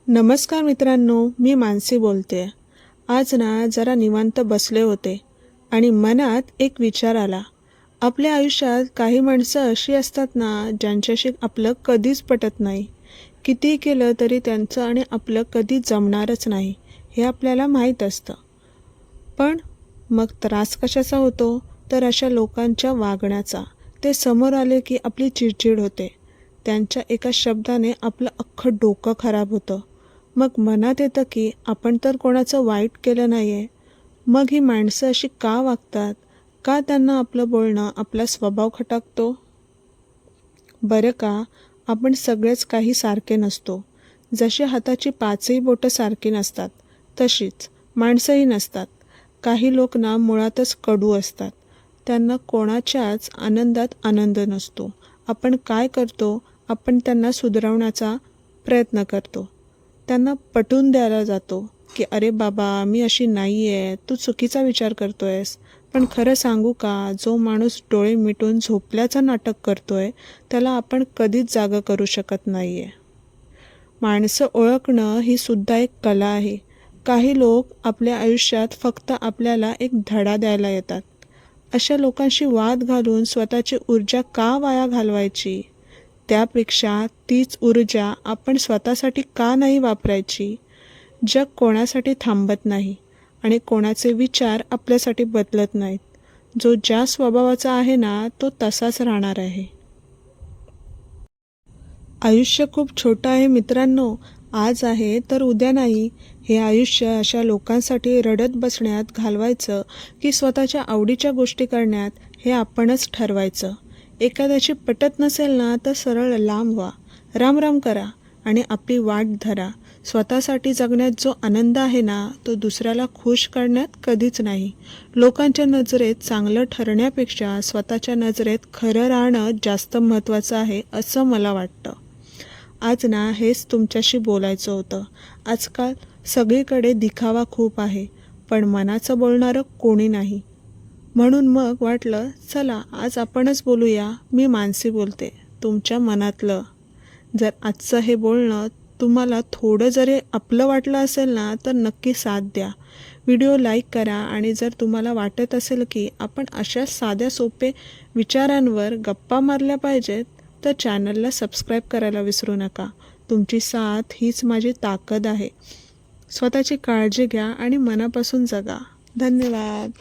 नमस्कार मित्रांनो, मी मानसी बोलते. आज ना जरा निवांत बसले होते आणि मनात एक विचार आला. आपल्या आयुष्यात काही माणसं अशी असतात ना, ज्यांच्याशी आपलं कधीच पटत नाही. कितीही केलं तरी त्यांचं आणि आपलं कधी जमणारच नाही, हे आपल्याला माहीत असतं. पण मग त्रास कशाचा होतो? तर अशा लोकांच्या वागण्याचा. ते समोर आले की आपली चिडचिड होते. त्यांच्या एका शब्दाने आपलं अख्खं डोकं खराब होतं. मग मनात येतं की आपण तर कोणाचं वाईट केलं नाही आहे. मग ही माणसं अशी का वागतात? का त्यांना आपलं बोलणं आपला स्वभाव खटाकतो? बरं का, आपण सगळेच काही सारखे नसतो. जशी हाताची पाचही बोटं सारखी नसतात, तशीच माणसंही नसतात. काही लोक ना मुळातच कडू असतात. त्यांना कोणाच्याच आनंदात आनंद नसतो. आपण काय करतो? आपण त्यांना सुधारवण्याचा प्रयत्न करतो. त्यांना पटवून द्यायला जातो की अरे बाबा, मी अशी नाही आहे, तू चुकीचा विचार करतोयस. पण खरं सांगू का, जो माणूस डोळे मिटून झोपल्याचं नाटक करतोय त्याला आपण कधीच जागं करू शकत नाही आहे. माणसं ओळखणं ही सुद्धा एक कला आहे. काही लोक आपल्या आयुष्यात फक्त आपल्याला एक धडा द्यायला येतात. अशा लोकांशी वाद घालून स्वतःची ऊर्जा का वाया घालवायची? त्यापेक्षा तीच ऊर्जा आपण स्वतःसाठी का नाही वापरायची? जग कोणासाठी थांबत नाही आणि कोणाचे विचार आपल्यासाठी बदलत नाहीत. जो ज्या स्वभावाचा आहे ना, तो तसाच राहणार आहे. आयुष्य खूप छोटं आहे मित्रांनो. आज आहे तर उद्या नाही. हे आयुष्य अशा लोकांसाठी रडत बसण्यात घालवायचं की स्वतःच्या आवडीच्या गोष्टी करण्यात, हे आपणच ठरवायचं. एखाद्याची पटत नसेल ना, तर सरळ लांब व्हा, राम करा आणि आपली वाट धरा. स्वतःसाठी जगण्यात जो आनंद आहे ना, तो दुसऱ्याला खुश करण्यात कधीच नाही. लोकांच्या नजरेत चांगलं ठरण्यापेक्षा स्वतःच्या नजरेत खरं राहणं जास्त महत्त्वाचं आहे, असं मला वाटतं. आज ना हेच तुमच्याशी बोलायचं होतं. आजकाल सगळीकडे दिखावा खूप आहे, पण मनाचं बोलणारं कोणी नाही. म्हणून मग वाटलं, चला आज आपणच बोलूया. मी मानसी बोलते, तुमच्या मनातलं. जर आजचं हे बोलणं तुम्हाला थोडं जरी आपलं वाटलं असेल ना, तर नक्की साथ द्या. व्हिडिओ लाईक करा आणि जर तुम्हाला वाटत असेल की आपण अशा साध्या सोपे विचारांवर गप्पा मारल्या पाहिजेत, तर चॅनलला सबस्क्राईब करायला विसरू नका. तुमची साथ हीच माझी ताकद आहे. स्वतःची काळजी घ्या आणि मनापासून जगा. धन्यवाद.